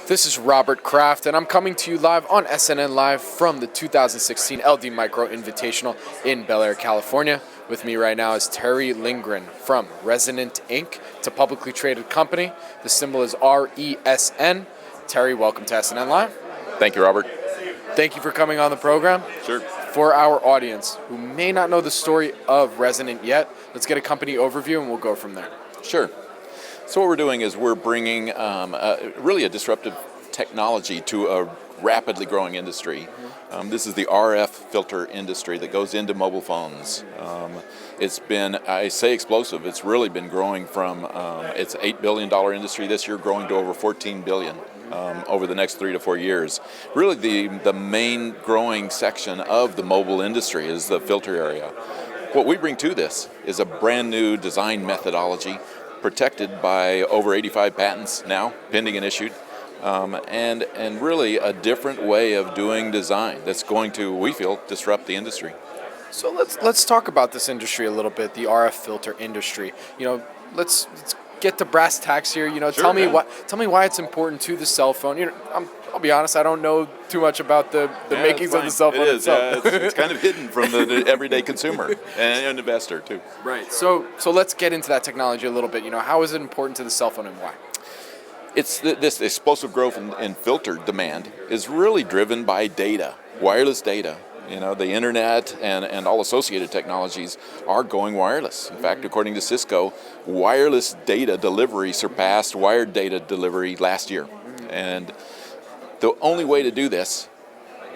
This is Robert Kraft, and I'm coming to you live on SNNLive from the 2016 LD Micro Invitational in Bel Air, California. With me right now is Terry Lingren from Resonant Inc. It's a publicly traded company. The symbol is RESN. Terry, welcome to SNNLive. Thank you, Robert. Thank you for coming on the program. Sure. For our audience who may not know the story of Resonant yet, let's get a company overview and we'll go from there. Sure. So what we're doing is we're bringing really a disruptive technology to a rapidly growing industry. This is the RF filter industry that goes into mobile phones. It's been, I say explosive, it's really been growing from, it's an $8 billion industry this year, growing to over $14 billion over the next 3 to 4 years. Really the main growing section of the mobile industry is the filter area. What we bring to this is a brand new design methodology protected by over 85 patents now, pending and issued, and really a different way of doing design that's going to, we feel, disrupt the industry. So let's talk about this industry a little bit, the RF filter industry. Let's get to brass tacks here. Sure, tell me why it's important to the cell phone. I'll be honest, I don't know too much about the makings of the cell phone itself. Yeah, it's kind of hidden from the everyday consumer and an investor too. Right. So let's get into that technology a little bit. How is it important to the cell phone and why? It's this explosive growth in filter demand is really driven by data, wireless data. The internet and all associated technologies are going wireless. In fact, according to Cisco, wireless data delivery surpassed wired data delivery last year. And the only way to do this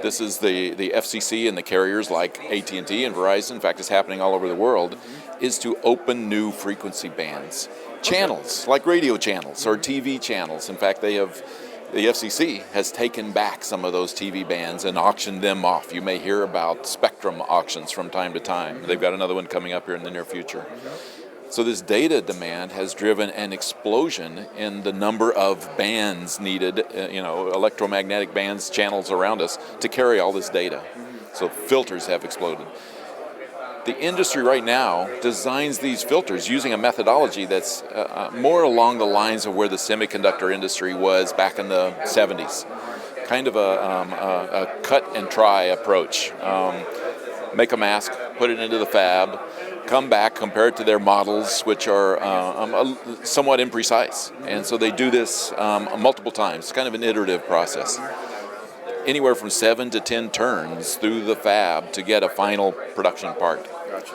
is the FCC and the carriers like AT&T and Verizon, in fact it's happening all over the world, is to open new frequency bands. Channels, like radio channels or TV channels. In fact, the FCC has taken back some of those TV bands and auctioned them off. You may hear about spectrum auctions from time to time. They've got another one coming up here in the near future. So this data demand has driven an explosion in the number of bands needed, electromagnetic bands, channels around us to carry all this data. So filters have exploded. The industry right now designs these filters using a methodology that's more along the lines of where the semiconductor industry was back in the 70s. Kind of a cut and try approach. Make a mask, put it into the fab, come back, compare it to their models, which are somewhat imprecise. And so they do this multiple times. It's kind of an iterative process. Anywhere from 7 to 10 turns through the fab to get a final production part. Gotcha.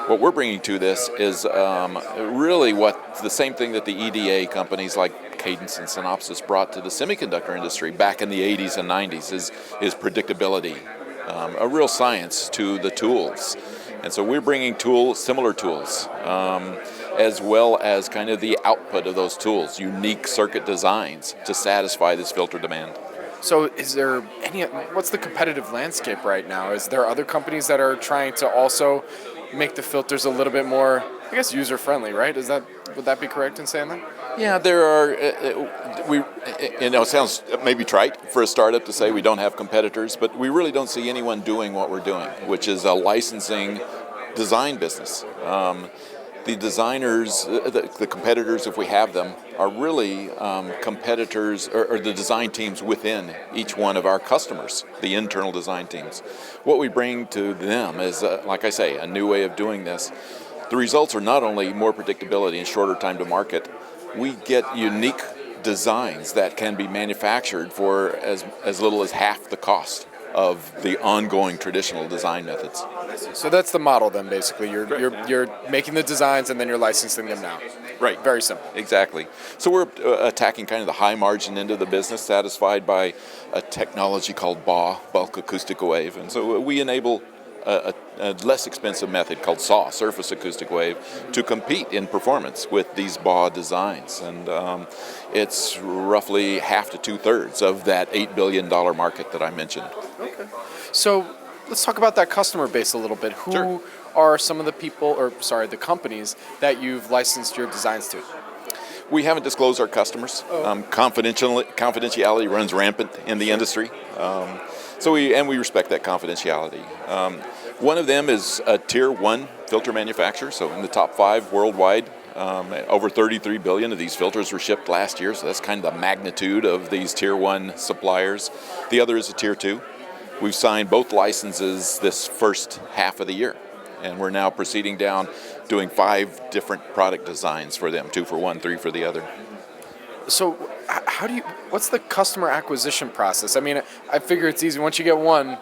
What we're bringing to this is really the same thing that the EDA companies like Cadence and Synopsys brought to the semiconductor industry back in the 80s and 90s is predictability, a real science to the tools. And so we're bringing similar tools, as well as kind of the output of those tools, unique circuit designs to satisfy this filter demand. So what's the competitive landscape right now? Is there other companies that are trying to also make the filters a little bit more, I guess, user-friendly, right? Would that be correct in saying that? Yeah, there are, it sounds maybe trite for a startup to say we don't have competitors, but we really don't see anyone doing what we're doing, which is a licensing design business. The designers, the competitors, if we have them, are really competitors or the design teams within each one of our customers, the internal design teams. What we bring to them is, like I say, a new way of doing this. The results are not only more predictability and shorter time to market, we get unique designs that can be manufactured for as little as half the cost of the ongoing traditional design methods. So that's the model then, basically. You're making the designs and then you're licensing them now. Right. Very simple. Exactly. So we're attacking kind of the high margin end of the business, satisfied by a technology called BAW, bulk acoustic wave. And so we enable a less expensive method called SAW, surface acoustic wave, to compete in performance with these BAW designs. And it's roughly half to 2/3 of that $8 billion market that I mentioned. Okay. So let's talk about that customer base a little bit. Who Sure. are some of the companies that you've licensed your designs to? We haven't disclosed our customers. Confidentiality runs rampant in the industry. So we respect that confidentiality. One of them is a tier 1 filter manufacturer, so in the top 5 worldwide. Over 33 billion of these filters were shipped last year, so that's kind of the magnitude of these Tier 1 suppliers. The other is a Tier 2. We've signed both licenses this first half of the year, and we're now proceeding down doing 5 different product designs for them, 2 for one, 3 for the other. So what's the customer acquisition process? I mean, I figure it's easy. Once you get one,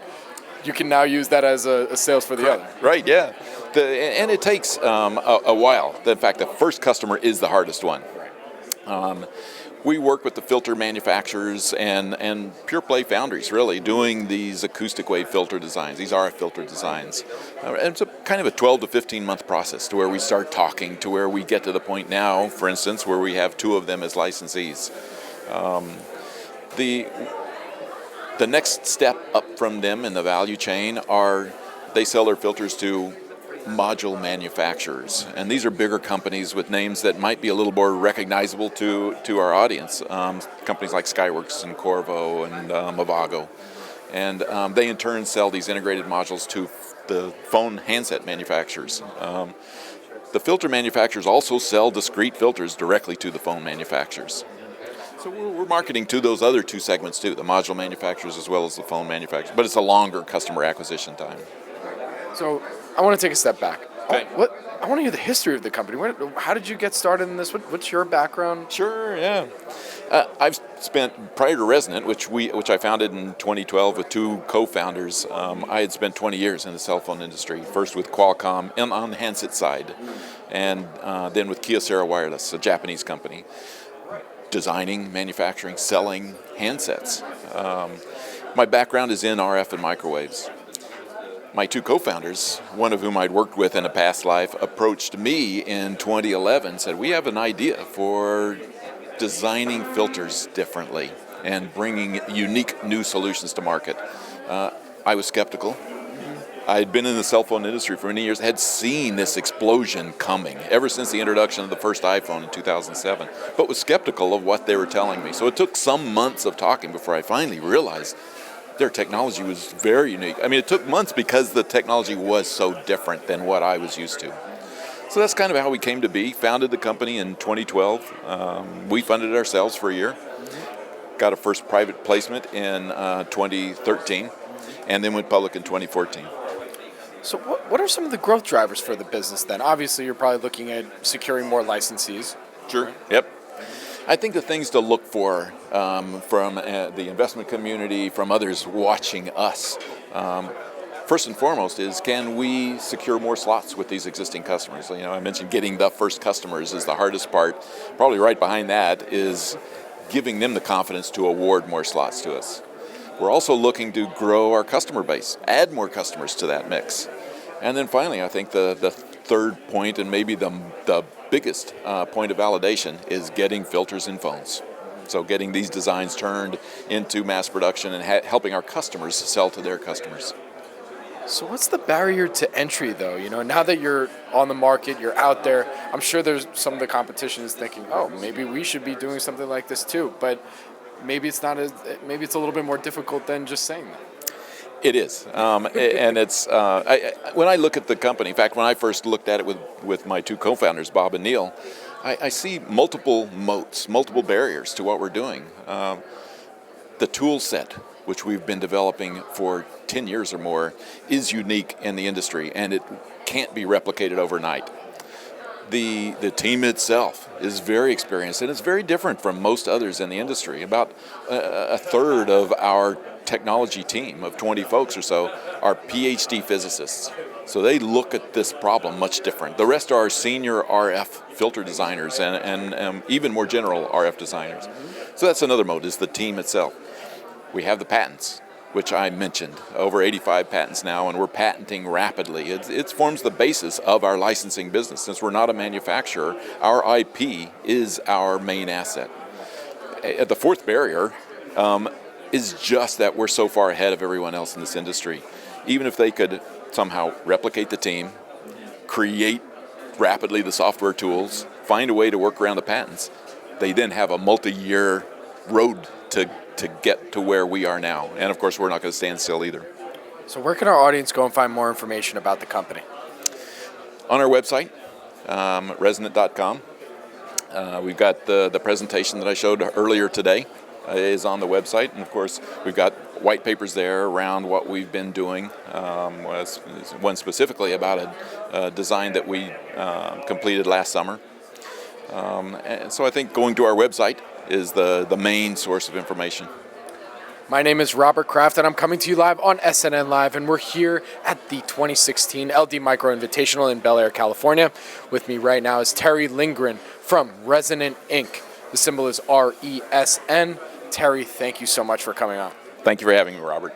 you can now use that as a sales for the other. Right, yeah. And it takes a while. In fact, the first customer is the hardest one. We work with the filter manufacturers and pure play foundries, really, doing these acoustic wave filter designs, these RF filter designs. And it's a kind of a 12 to 15 month process to where we start talking, to where we get to the point now, for instance, where we have 2 of them as licensees. The next step up from them in the value chain are they sell their filters to module manufacturers, and these are bigger companies with names that might be a little more recognizable to our audience. Companies like Skyworks and Qorvo and Avago, and they in turn sell these integrated modules to the phone handset manufacturers. The filter manufacturers also sell discrete filters directly to the phone manufacturers. So we're marketing to those other 2 segments too, the module manufacturers as well as the phone manufacturers, but it's a longer customer acquisition time. So I want to take a step back. Okay. I want to hear the history of the company. How did you get started in this? What's your background? Sure, yeah. I've spent, prior to Resonant, which I founded in 2012 with 2 co-founders, I had spent 20 years in the cell phone industry, first with Qualcomm on the handset side, and then with Kyocera Wireless, a Japanese company, designing, manufacturing, selling handsets. My background is in RF and microwaves. My 2 co-founders, one of whom I'd worked with in a past life, approached me in 2011, said, we have an idea for designing filters differently and bringing unique new solutions to market. I was skeptical. I'd been in the cell phone industry for many years, had seen this explosion coming ever since the introduction of the first iPhone in 2007, but was skeptical of what they were telling me. So it took some months of talking before I finally realized their technology was very unique. I mean, it took months because the technology was so different than what I was used to. So that's kind of how we came to be. Founded the company in 2012. We funded it ourselves for a year. Got a first private placement in 2013, and then went public in 2014. So what are some of the growth drivers for the business then? Obviously, you're probably looking at securing more licensees. Sure. Right? Yep. I think the things to look for from the investment community, from others watching us, first and foremost is, can we secure more slots with these existing customers? You know, I mentioned getting the first customers is the hardest part. Probably right behind that is giving them the confidence to award more slots to us. We're also looking to grow our customer base, add more customers to that mix. And then finally, I think the third point, and maybe the biggest point of validation, is getting filters in phones. So getting these designs turned into mass production and helping our customers sell to their customers. So what's the barrier to entry, though? You know, now that you're on the market, you're out there, I'm sure there's some of the competition is thinking, oh, maybe we should be doing something like this too. But maybe it's maybe it's a little bit more difficult than just saying that. It is, and it's when I look at the company. In fact, when I first looked at it with my 2 co-founders, Bob and Neil, I see multiple moats, multiple barriers to what we're doing. The tool set, which we've been developing for 10 years or more, is unique in the industry, and it can't be replicated overnight. The team itself is very experienced, and it's very different from most others in the industry. About a third of our technology team of 20 folks or so are PhD physicists. So they look at this problem much different. The rest are senior RF filter designers and even more general RF designers. So that's another mode, is the team itself. We have the patents, which I mentioned, over 85 patents now, and we're patenting rapidly. It forms the basis of our licensing business. Since we're not a manufacturer, our IP is our main asset. The fourth barrier is just that we're so far ahead of everyone else in this industry. Even if they could somehow replicate the team, create rapidly the software tools, find a way to work around the patents, they then have a multi-year road to get to where we are now. And of course, we're not going to stand still either. So where can our audience go and find more information about the company? On our website, resonant.com. We've got the presentation that I showed earlier today is on the website, and of course we've got white papers there around what we've been doing. One specifically about a design that we completed last summer. And so I think going to our website is the main source of information. My name is Robert Kraft, and I'm coming to you live on SNNLive, and we're here at the 2016 LD Micro Invitational in Bel Air, California. With me right now is Terry Lingren from Resonant Inc. The symbol is RESN. Terry, thank you so much for coming on. Thank you for having me, Robert.